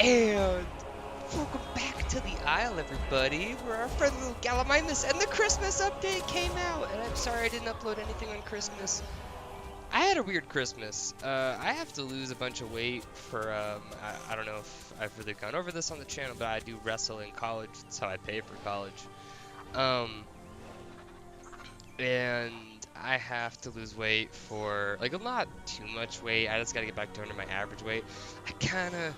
And welcome back to the Isle, everybody, where our friend little Gallimimus and the Christmas update came out. And I'm sorry I didn't upload anything on Christmas. I had a weird Christmas. I have to lose a bunch of weight for, I don't know if I've really gone over this on the channel, but I do wrestle in college. That's how I pay for college. And I have to lose weight for, like, not too much weight. I just gotta get back to under my average weight. I kinda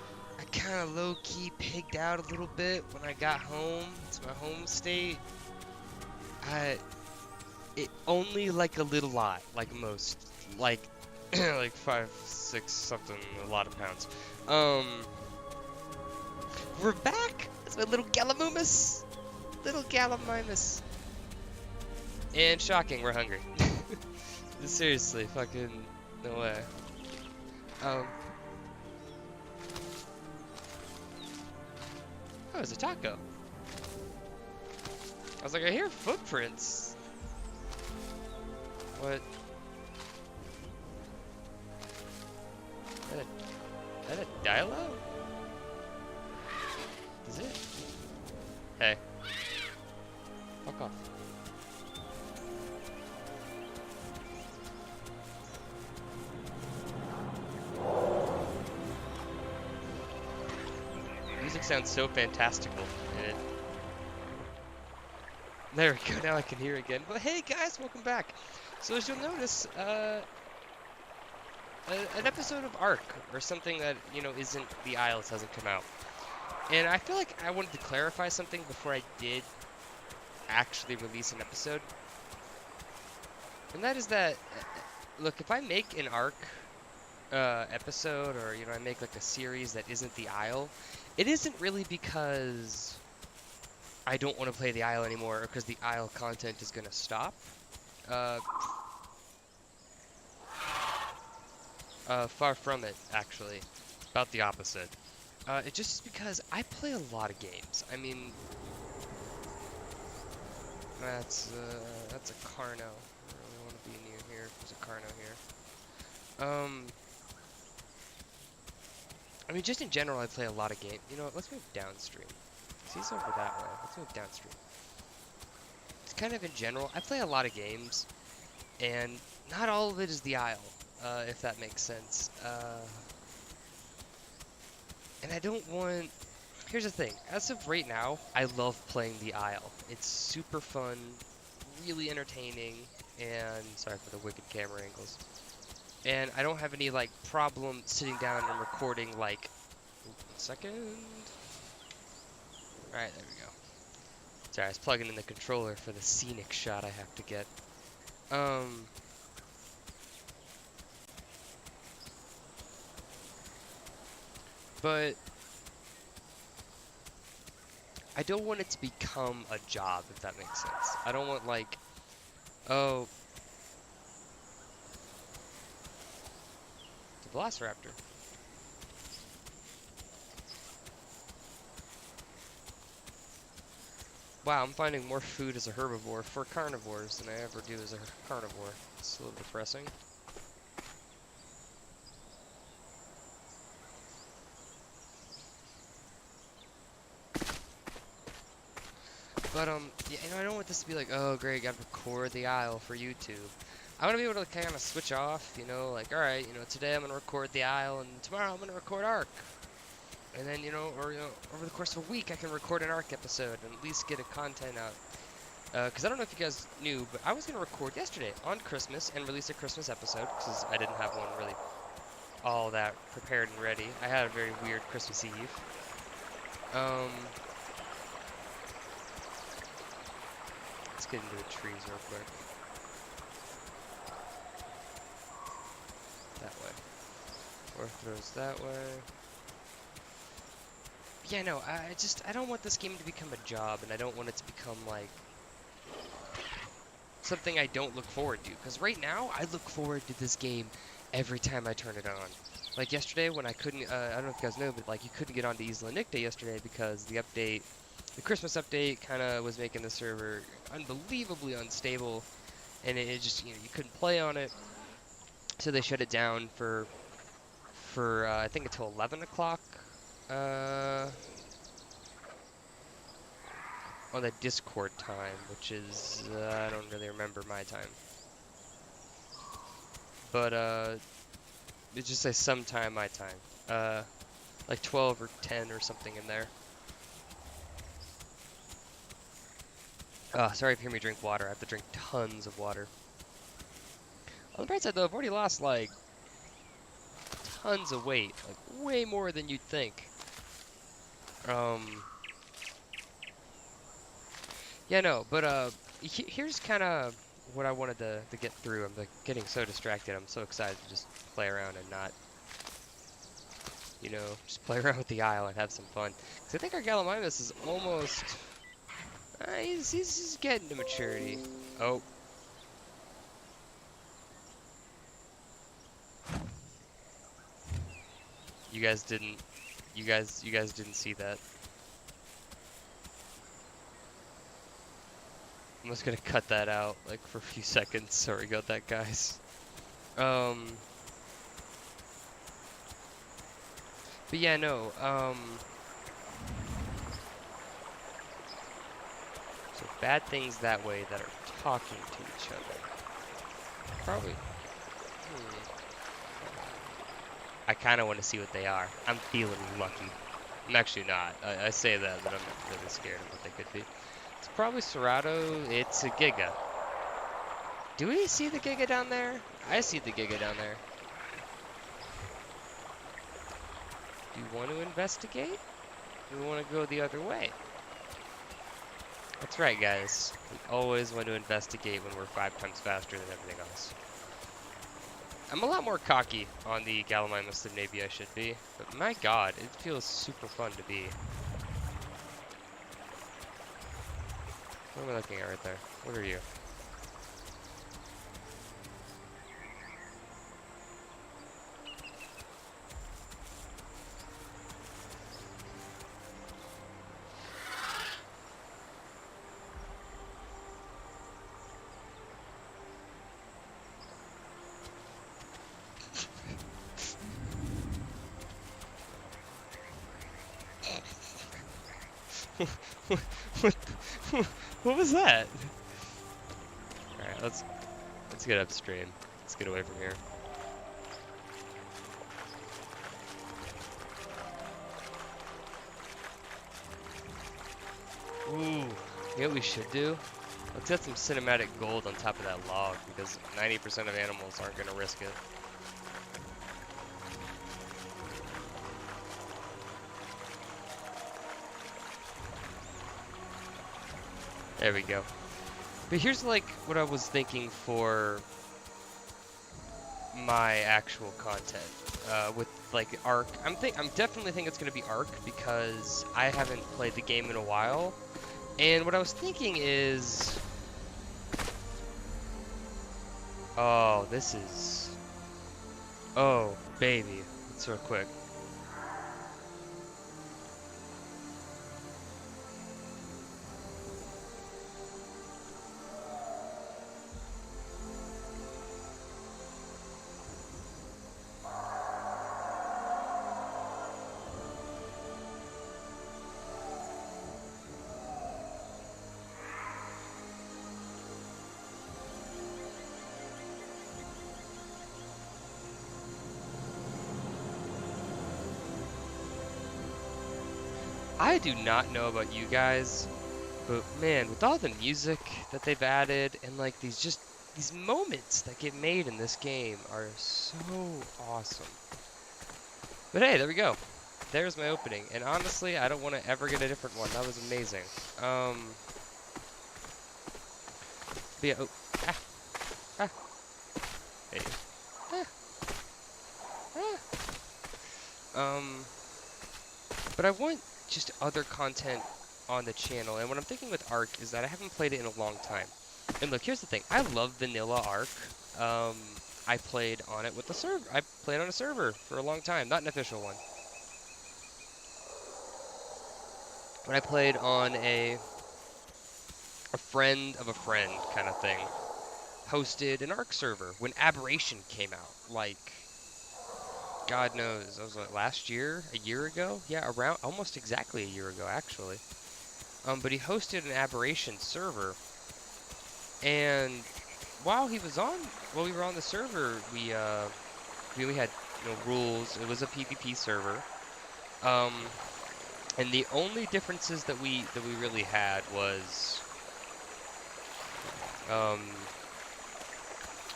low-key pigged out a little bit when I got home to my home state. It only like a little lot, like most, like, like 5, 6 something, a lot of pounds. We're back. It's my little Gallimimus, and shocking, we're hungry. Seriously, fucking no way. Oh, it's a taco. I was like, I hear footprints. What? Is that a Dilo? Is it? Hey. Fuck off. Music sounds so fantastical. And there we go, now I can hear again. But hey guys, welcome back. So as you'll notice, an episode of Ark, or something that, you know, isn't the Isles, hasn't come out. And I feel like I wanted to clarify something before I did actually release an episode. And that is that, look, if I make an Ark episode, or, you know, I make like a series that isn't the Isle, it isn't really because I don't want to play the Isle anymore, or because the Isle content is gonna stop. Far from it, actually. About the opposite. It's just because I play a lot of games. I mean, that's a Carno. I don't really want to be near here. There's a Carno here. I mean, just in general, I play a lot of games. You know what, let's move downstream. He's over that way. Let's move downstream. It's kind of in general, I play a lot of games, and not all of it is the Isle, if that makes sense. And I don't want... Here's the thing. As of right now, I love playing the Isle. It's super fun, really entertaining, and... Sorry for the wicked camera angles. And I don't have any, like, problem sitting down and recording, like... Ooh, 1 second... Alright, there we go. Sorry, I was plugging in the controller for the scenic shot I have to get. But I don't want it to become a job, if that makes sense. I don't want, like, oh, the Velociraptor. Wow, I'm finding more food as a herbivore for carnivores than I ever do as a carnivore. It's a little depressing. But, yeah, you know, I don't want this to be like, oh, great, gotta record the Isle for YouTube. I want to be able to kind of switch off, you know, like, alright, you know, today I'm gonna record the Isle, and tomorrow I'm gonna record Ark. And then, you know, or, you know, over the course of a week, I can record an Ark episode and at least get a content out. Because I don't know if you guys knew, but I was going to record yesterday on Christmas and release a Christmas episode, because I didn't have one really all that prepared and ready. I had a very weird Christmas Eve. Let's get into the trees real quick. That way. Or throws that way. Yeah, no, I don't want this game to become a job, and I don't want it to become, like, something I don't look forward to. Because right now, I look forward to this game every time I turn it on. Like yesterday when I couldn't, I don't know if you guys know, but, like, you couldn't get onto Isla Nicta yesterday because the update, the Christmas update, kind of was making the server unbelievably unstable, and it just, you know, you couldn't play on it. So they shut it down for I think until 11 o'clock Uh, on the Discord time, which is, I don't really remember my time. But, it just says sometime my time. Like 12 or 10 or something in there. Sorry if you hear me drink water. I have to drink tons of water. On the bright side, though, I've already lost, like, tons of weight. Like, way more than you'd think. Yeah, no, but, here's kind of what I wanted to get through. I'm, like, getting so distracted. I'm so excited to just play around and not, you know, just play around with the Isle and have some fun. Because I think our Gallimimus is almost... he's getting to maturity. Oh. You guys didn't... You guys didn't see that. I'm just gonna cut that out, like, for a few seconds. Sorry about that, guys. But yeah, no, so bad things that way that are talking to each other. Probably. I kind of want to see what they are. I'm feeling lucky. I'm actually not. I say that, but I'm really scared of what they could be. It's probably Serato. It's a Giga. Do we see the Giga down there? I see the Giga down there. Do you want to investigate? Do we want to go the other way? That's right, guys. We always want to investigate when we're 5 times faster than everything else. I'm a lot more cocky on the Gallimimus than maybe I should be, but my god, it feels super fun to be. What am I looking at right there? What are you? what, what was that? Alright, let's get upstream. Let's get away from here. Ooh, you know what we should do? Let's get some cinematic gold on top of that log, because 90% of animals aren't going to risk it. There we go. But here's like what I was thinking for my actual content with like Ark. I'm definitely think it's gonna be Ark because I haven't played the game in a while. And what I was thinking is, oh, this is, oh baby, it's real quick. I do not know about you guys, but man, with all the music that they've added and like these moments that get made in this game are so awesome. But hey, there we go. There's my opening, and honestly, I don't want to ever get a different one. That was amazing. But yeah, oh, hey, but I want just other content on the channel, and what I'm thinking with Ark is that I haven't played it in a long time. And look, here's the thing: I love vanilla Ark. I played on it with the server. I played on a server for a long time, not an official one. When I played on a friend of a friend kind of thing, hosted an Ark server when Aberration came out, like God knows, I was like last year, a year ago, yeah, around almost exactly a year ago actually. But he hosted an Aberration server, and while he was on, while we were on the server, we had rules. It was a PvP server, um, and the only differences that we really had was um,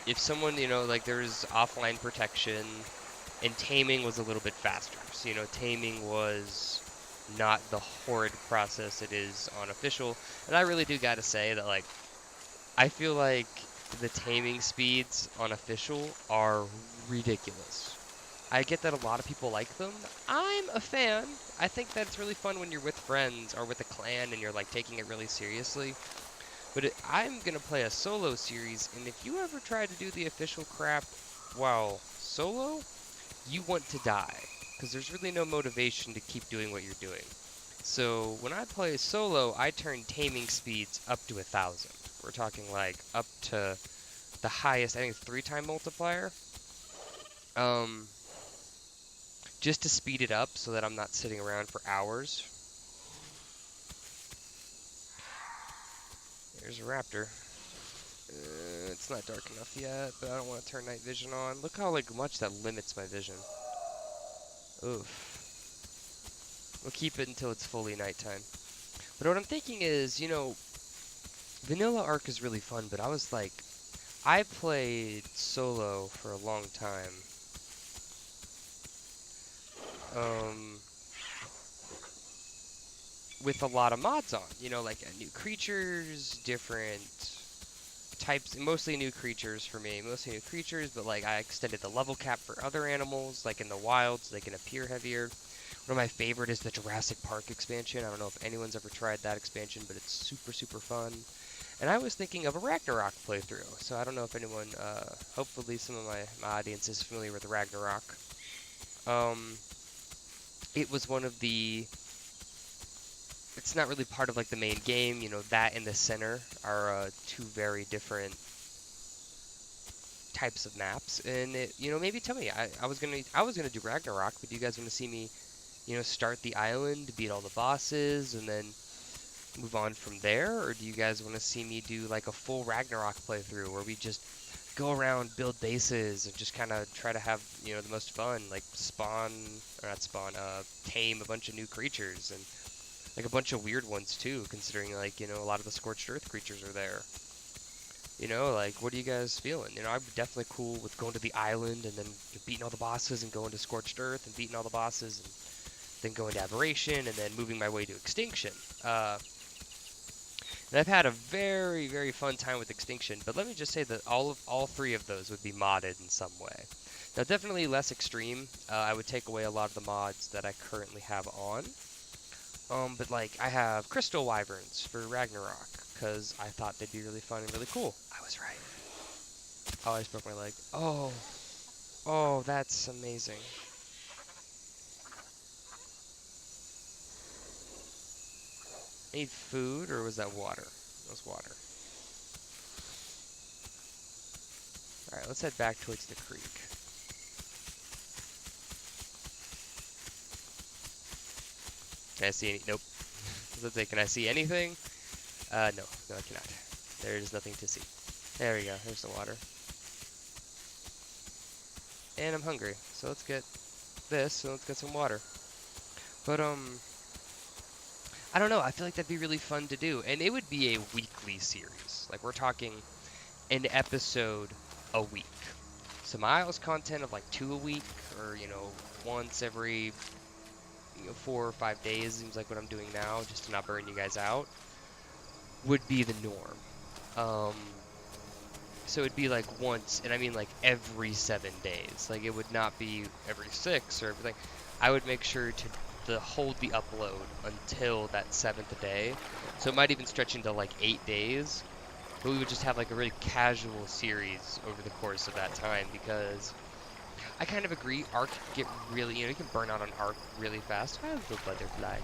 if someone like there was offline protection, and taming was a little bit faster. So taming was not the horrid process it is on official. And I really do gotta say that I feel like the taming speeds on official are ridiculous. I get that a lot of people like them. I'm a fan. I think that it's really fun when you're with friends or with a clan and you're like taking it really seriously. But I'm gonna play a solo series, and if you ever try to do the official crap while solo, you want to die, because there's really no motivation to keep doing what you're doing. So when I play solo, I turn taming speeds up to 1,000. We're talking like up to the highest, I think it's 3-time multiplier. Um, just to speed it up so that I'm not sitting around for hours. There's a raptor. It's not dark enough yet, but I don't want to turn night vision on. Look how much that limits my vision. Oof. We'll keep it until it's fully nighttime. But what I'm thinking is, Vanilla Ark is really fun, but I played solo for a long time. With a lot of mods on, like new creatures, different types, mostly new creatures for me, mostly new creatures, but I extended the level cap for other animals, like in the wild, so they can appear heavier. One of my favorite is the Jurassic Park expansion. I don't know if anyone's ever tried that expansion, but it's super, super fun. And I was thinking of a Ragnarok playthrough, so I don't know if anyone, hopefully some of my audience is familiar with Ragnarok. It was one of the, it's not really part of the main game, that and the center are two very different types of maps, and maybe tell me, I was gonna do Ragnarok, but do you guys want to see me, start the island, beat all the bosses, and then move on from there, or do you guys want to see me do a full Ragnarok playthrough where we just go around, build bases, and just kind of try to have the most fun, spawn or not spawn, tame a bunch of new creatures and a bunch of weird ones too, considering a lot of the Scorched Earth creatures are there. What are you guys feeling? I'm definitely cool with going to the island and then beating all the bosses and going to Scorched Earth and beating all the bosses and then going to Aberration and then moving my way to Extinction. And I've had a very, very fun time with Extinction, but let me just say that all three of those would be modded in some way. Now, definitely less extreme. I would take away a lot of the mods that I currently have on. But I have Crystal Wyverns for Ragnarok, because I thought they'd be really fun and really cool. I was right. Oh, I just broke my leg. Oh, that's amazing. I need food, or was that water? That was water. Alright, let's head back towards the creek. Can I see any? Nope. Let's say, can I see anything? No, I cannot. There's nothing to see. There we go, there's the water. And I'm hungry, so let's get this, and let's get some water. But, I don't know, I feel like that'd be really fun to do, and it would be a weekly series. We're talking an episode a week. So my Isles content of 2 a week, or, once every 4 or 5 days, seems like what I'm doing now, just to not burn you guys out, would be the norm. So it'd be once, and I mean every 7 days. It would not be every 6 or everything. I would make sure to hold the upload until that 7th day. So it might even stretch into 8 days. But we would just have a really casual series over the course of that time, because I kind of agree, Arc can get really, you can burn out on Arc really fast. I have the butterfly.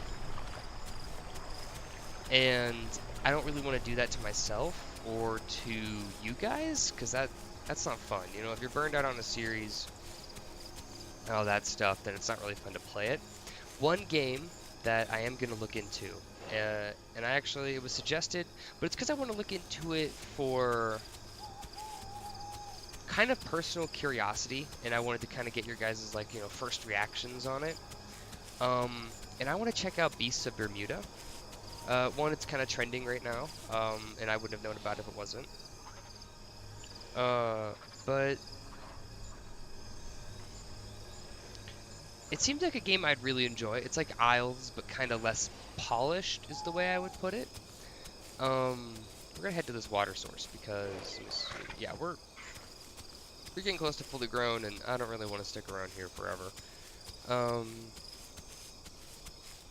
And I don't really want to do that to myself or to you guys, because that's not fun. If you're burned out on a series, all that stuff, then it's not really fun to play it. One game that I am going to look into, and it was suggested, but it's because I want to look into it for kind of personal curiosity, and I wanted to kind of get your guys' like, first reactions on it. And I want to check out Beasts of Bermuda. One, it's kind of trending right now, and I wouldn't have known about it if it wasn't. But it seems like a game I'd really enjoy. It's like Isles, but kind of less polished is the way I would put it. We're gonna head to this water source because, yeah, we're getting close to fully grown, and I don't really want to stick around here forever.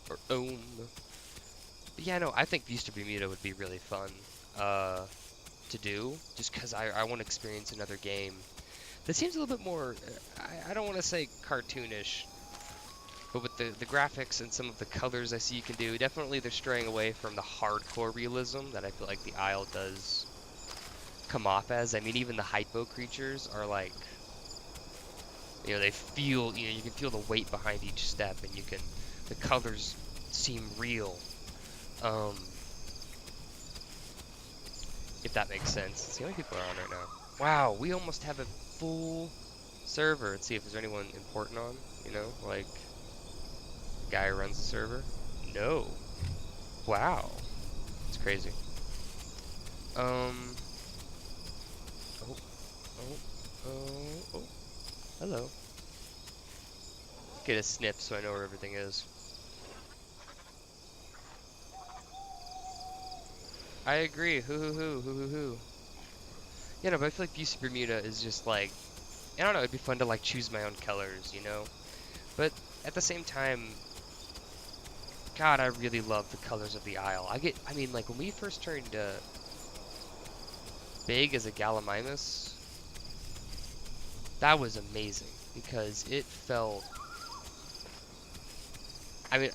But yeah, no, I think Beast of Bermuda would be really fun to do, just because I want to experience another game that seems a little bit more, I don't want to say cartoonish, but with the graphics and some of the colors I see you can do, definitely they're straying away from the hardcore realism that I feel like the Isle does come off as. I mean, even the hypo creatures are like, they feel, you can feel the weight behind each step, and the colors seem real. If that makes sense. It's the only people are on right now. Wow, we almost have a full server. Let's see if there's anyone important on, like the guy who runs the server. No. Wow. It's crazy. Oh. Hello. Get a snip so I know where everything is. I agree. Hoo. Yeah, no, but I feel like Beast of Bermuda is just like, I don't know, it'd be fun to like choose my own colors, But at the same time, God, I really love the colors of the Isle. I mean, like when we first turned big as a Gallimimus, that was amazing because it felt, I mean,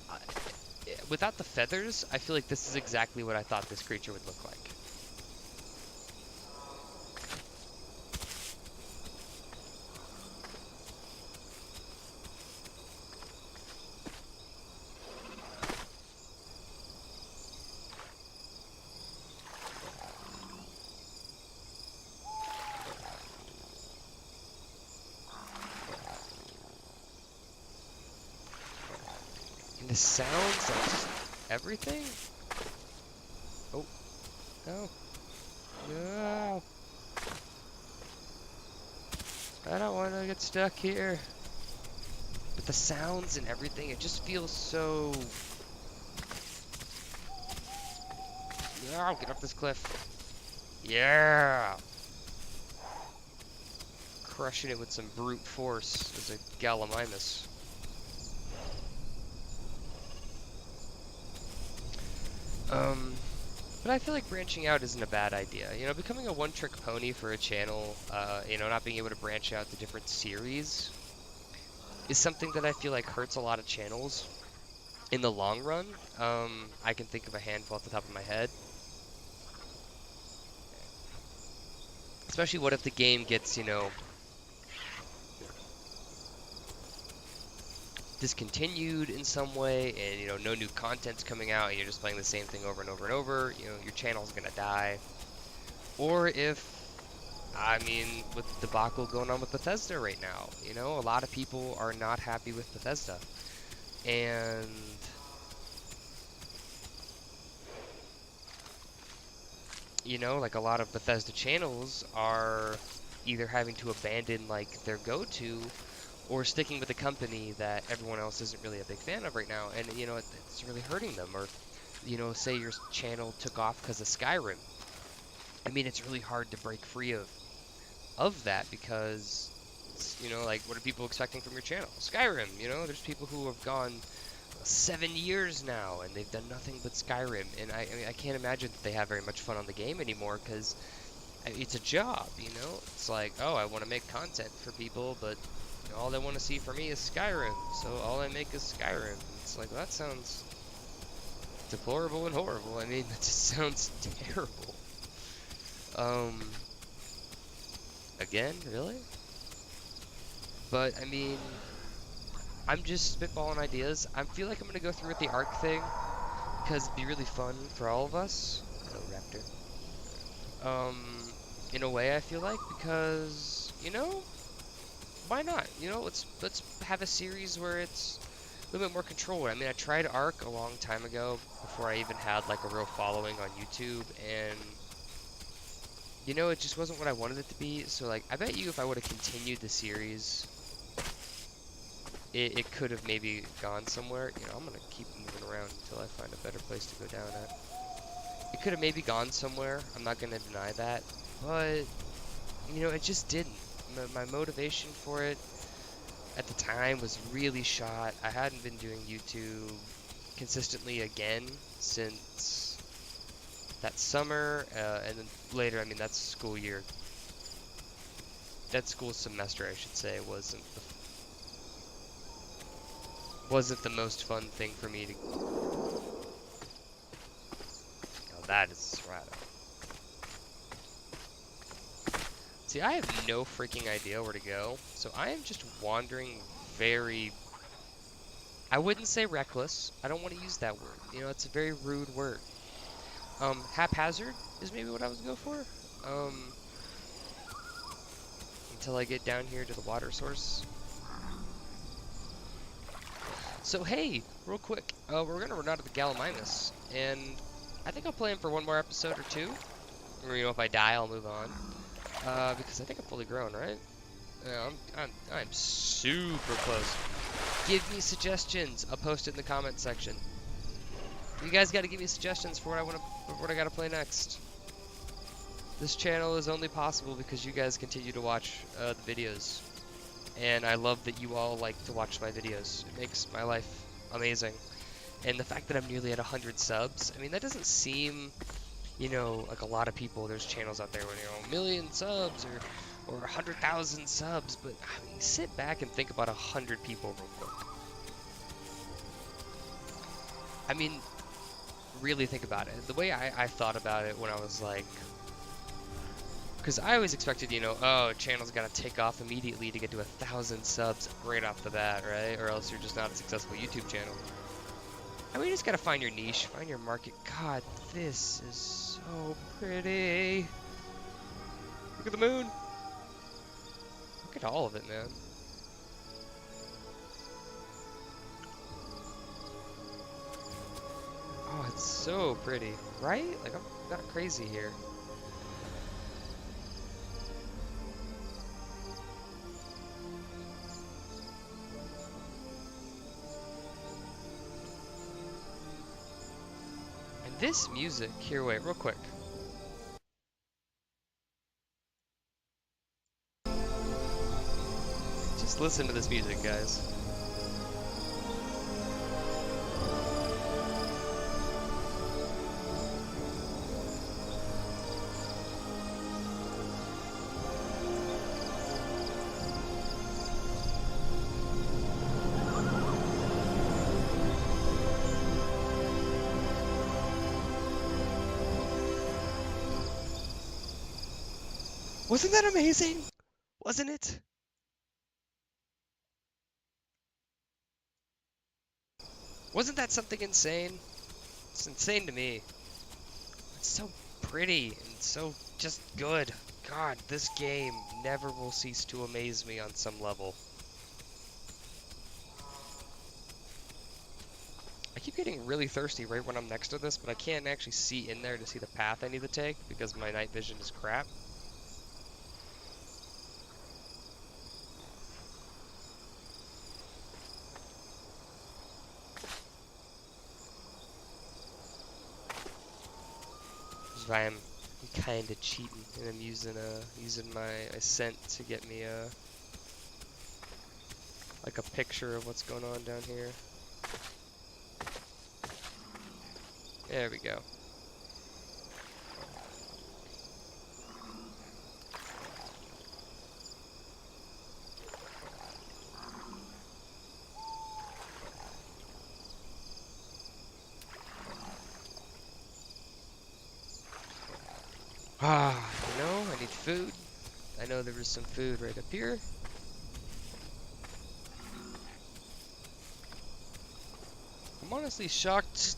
without the feathers, I feel like this is exactly what I thought this creature would look like. And the sounds, like just everything. Oh, no. No. I don't want to get stuck here. But the sounds and everything, it just feels so... Yeah, get off this cliff. Yeah! Crushing it with some brute force as a Gallimimus. But I feel like branching out isn't a bad idea. Becoming a one-trick pony for a channel, not being able to branch out to different series is something that I feel like hurts a lot of channels in the long run. I can think of a handful off the top of my head. Especially what if the game gets, discontinued in some way, and no new content's coming out, and you're just playing the same thing over and over and over, your channel's gonna die. Or if, I mean, with the debacle going on with Bethesda right now, a lot of people are not happy with Bethesda, and like a lot of Bethesda channels are either having to abandon like their go-to, or sticking with a company that everyone else isn't really a big fan of right now, and it's really hurting them. Or say your channel took off because of Skyrim. I mean, it's really hard to break free of that, because like, what are people expecting from your channel? Skyrim. There's people who have gone 7 years now and they've done nothing but Skyrim, and I mean, I can't imagine that they have very much fun on the game anymore, because it's a job. It's like, oh, I want to make content for people, but all they want to see from me is Skyrim, so all I make is Skyrim. It's like, well, that sounds deplorable and horrible. I mean, that just sounds terrible. Again, really? But, I mean, I'm just spitballing ideas. I feel like I'm gonna go through with the arc thing because it'd be really fun for all of us. Hello, Raptor. In a way, I feel like, because, you know, why not? You know, let's have a series where it's a little bit more controlled. I mean, I tried Ark a long time ago before I even had like a real following on YouTube, and you know, it just wasn't what I wanted it to be. So like, I bet you if I would have continued the series, it could have maybe gone somewhere. You know, I'm gonna keep moving around until I find a better place to go down at. It could have maybe gone somewhere. I'm not gonna deny that, but you know, it just didn't. My motivation for it at the time was really shot. I hadn't been doing YouTube consistently again since that summer, and then later, I mean, that school year, that school semester, I should say, wasn't the most fun thing for me to. Oh, that is right. See, I have no freaking idea where to go, so I am just wandering very. I wouldn't say reckless. I don't want to use that word. You know, it's a very rude word. Haphazard is maybe what I was going for. Until I get down here to the water source. So hey, real quick, we're gonna run out of the Gallimimus, and I think I'll play him for one more episode or two. Or, you know, if I die, I'll move on. Because I think I'm fully grown, right? Yeah, I'm super close. Give me suggestions. I'll post it in the comment section. You guys got to give me suggestions for what I got to play next. This channel is only possible because you guys continue to watch the videos, and I love that you all like to watch my videos. It makes my life amazing. And the fact that I'm nearly at 100 subs, I mean, that doesn't seem, you know, like a lot of people. There's channels out there where, you know, 1,000,000 subs or 100,000 subs, but I mean, sit back and think about 100 people real quick. I mean, really think about it. The way I thought about it when I was like, because I always expected, you know, oh, channel's got to take off immediately to get to 1,000 subs right off the bat, right? Or else you're just not a successful YouTube channel. I mean, you just got to find your niche, find your market. God, this is so pretty. Look at the moon. Look at all of it, man. Oh, it's so pretty, right? Like, I'm not crazy here. And this music, here, wait, real quick. Just listen to this music, guys. Wasn't that amazing? Wasn't it? Wasn't that something insane? It's insane to me. It's so pretty and so just good. God, this game never will cease to amaze me on some level. I keep getting really thirsty right when I'm next to this, but I can't actually see in there to see the path I need to take because my night vision is crap. Which is why I'm kind of cheating, and I'm using my ascent to get me like a picture of what's going on down here. There we go. Ah, you know, I need food. I know there was some food right up here. I'm honestly shocked.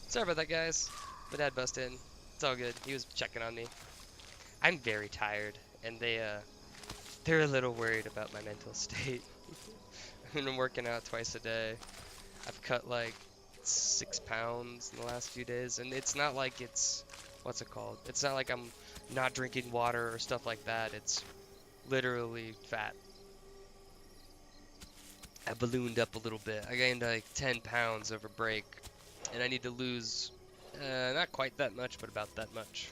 Sorry about that, guys. My dad busted in. It's all good. He was checking on me. I'm very tired, and they're a little worried about my mental state. I've been working out twice a day. I've cut like 6 pounds in the last few days, and it's not like it's, what's it called? It's not like I'm not drinking water or stuff like that. It's literally fat. I ballooned up a little bit. I gained like 10 pounds over break, and I need to lose not quite that much, but about that much.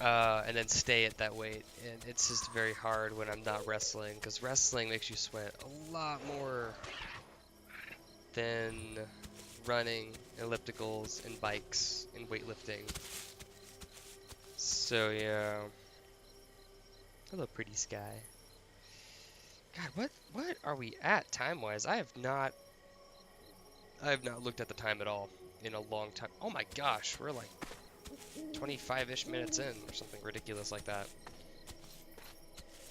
And then stay at that weight. And it's just very hard when I'm not wrestling, because wrestling makes you sweat a lot more than running, ellipticals, and bikes, and weightlifting. So yeah. Hello, pretty sky. God, what are we at time-wise? I have not looked at the time at all in a long time. Oh my gosh, we're like 25-ish minutes in, or something ridiculous like that.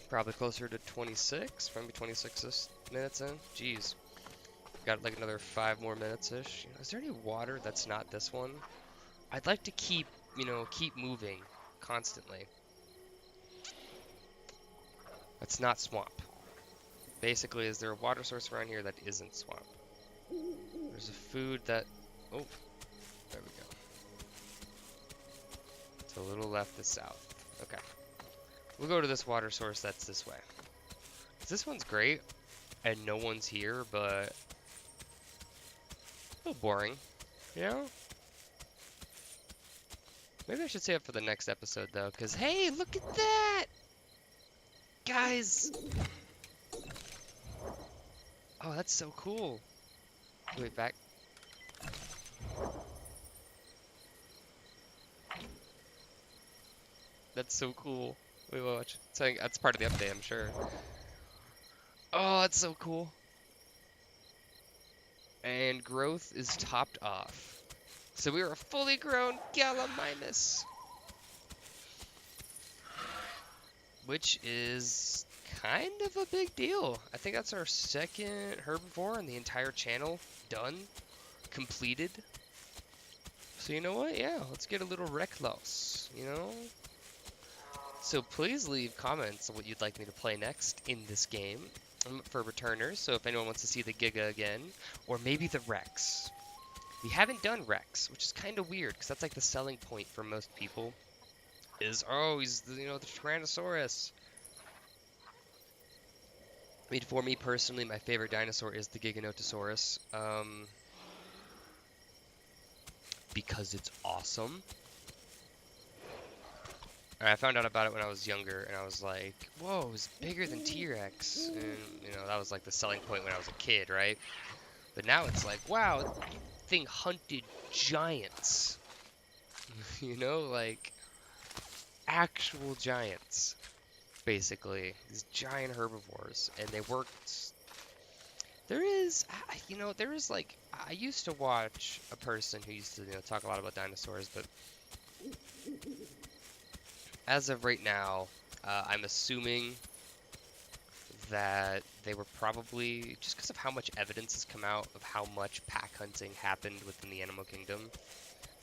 Probably closer to 26, maybe 26 minutes in. Jeez. Got like another 5 more minutes-ish. Is there any water that's not this one? I'd like to keep moving constantly. That's not swamp. Basically, is there a water source around here that isn't swamp? There's a food that... Oh, there we go. To a little left is south. Okay. We'll go to this water source that's this way. This one's great, and no one's here, but... a little boring, you know? Maybe I should save it for the next episode, though, because, hey, look at that! Guys! Oh, that's so cool. Wait, back. That's so cool. Wait, watch. So that's part of the update, I'm sure. Oh, that's so cool. And growth is topped off. So we are a fully grown Gallimimus. Which is kind of a big deal. I think that's our second herbivore on the entire channel done, completed. So you know what? Yeah, let's get a little Reklos, you know? So please leave comments on what you'd like me to play next in this game. For returners, so if anyone wants to see the Giga again, or maybe the Rex. We haven't done Rex, which is kind of weird, because that's like the selling point for most people. Is, oh, he's, the Tyrannosaurus. I mean, for me personally, my favorite dinosaur is the Giganotosaurus. Because it's awesome. And I found out about it when I was younger, and I was like, whoa, it was bigger than T-Rex. And, that was like the selling point when I was a kid, right? But now it's like, wow, that thing hunted giants. Like actual giants, basically. These giant herbivores, and they worked. There is like, I used to watch a person who used to, talk a lot about dinosaurs, but as of right now, I'm assuming that they were probably, just because of how much evidence has come out of how much pack hunting happened within the animal kingdom,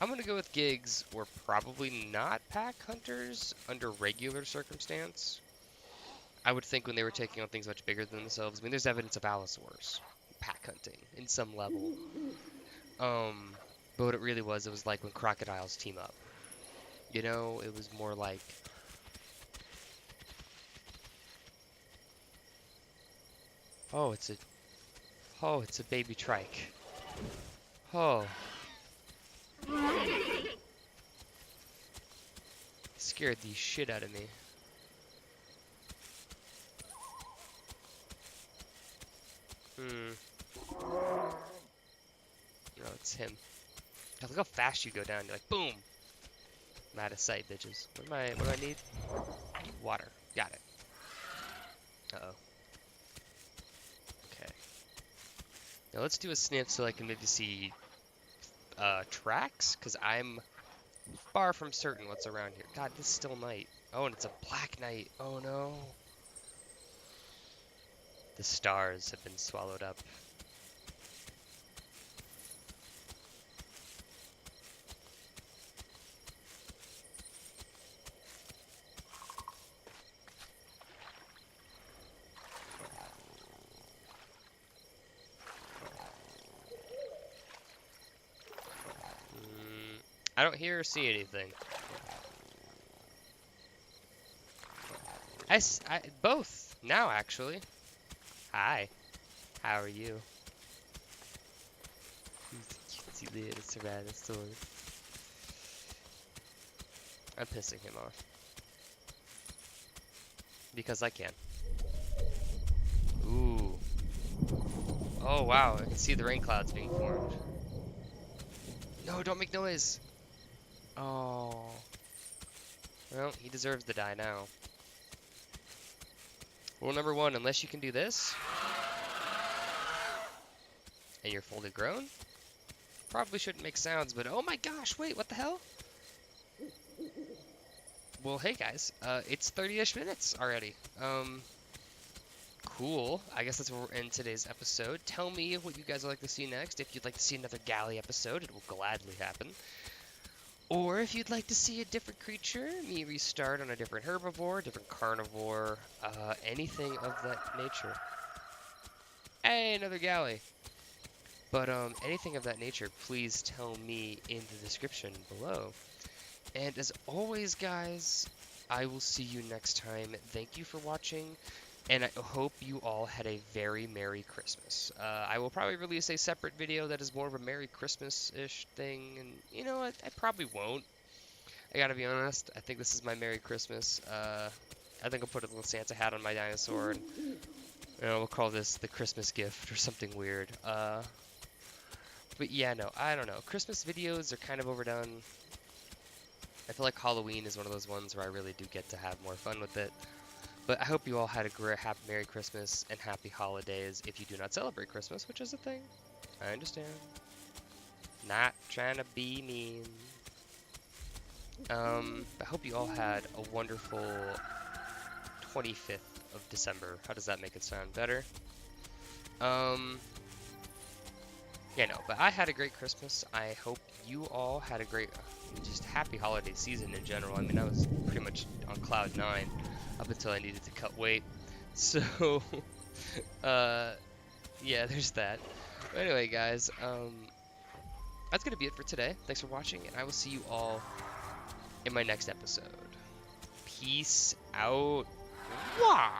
I'm going to go with gigs were probably not pack hunters under regular circumstance. I would think when they were taking on things much bigger than themselves. I mean, there's evidence of allosaurs pack hunting in some level. But what it really was, it was like when crocodiles team up. It was more like... Oh, it's a baby trike. Oh. Scared the shit out of me. No, it's him. God, look how fast you go down. You're like, boom! I'm out of sight, bitches. What do I need? Water. Got it. Uh-oh. Now let's do a sniff so I can maybe see tracks, because I'm far from certain what's around here. God, this is still night. Oh, and it's a black night. Oh no. The stars have been swallowed up. I don't hear or see anything. Both now, actually. Hi. How are you? Who's the cutesy little Tyrannosaurus? I'm pissing him off. Because I can. Ooh. Oh, wow. I can see the rain clouds being formed. No, don't make noise. Oh. Well, he deserves to die now. Rule number 1, unless you can do this, and you're fully grown, probably shouldn't make sounds, but oh my gosh, wait, what the hell? Well, hey guys, it's 30-ish minutes already. Cool. I guess that's where we're in today's episode. Tell me what you guys would like to see next. If you'd like to see another galley episode, it will gladly happen. Or if you'd like to see a different creature, me restart on a different herbivore, different carnivore, anything of that nature. Hey, another galley. But anything of that nature, please tell me in the description below. And as always, guys, I will see you next time. Thank you for watching, and I hope you all had a very Merry Christmas. I will probably release a separate video that is more of a Merry Christmas-ish thing, and you know what? I probably won't. I gotta be honest, I think this is my Merry Christmas. I think I'll put a little Santa hat on my dinosaur, and we'll call this the Christmas gift or something weird. But yeah, no, I don't know. Christmas videos are kind of overdone. I feel like Halloween is one of those ones where I really do get to have more fun with it. But I hope you all had a great, happy Merry Christmas and Happy Holidays if you do not celebrate Christmas, which is a thing. I understand. Not trying to be mean. I hope you all had a wonderful 25th of December. How does that make it sound better? Yeah, no, but I had a great Christmas. I hope you all had a great, just happy holiday season in general. I mean, I was pretty much on cloud 9 up until I needed to cut weight. So, yeah, there's that. But anyway, guys, that's gonna be it for today. Thanks for watching, and I will see you all in my next episode. Peace out. Wah!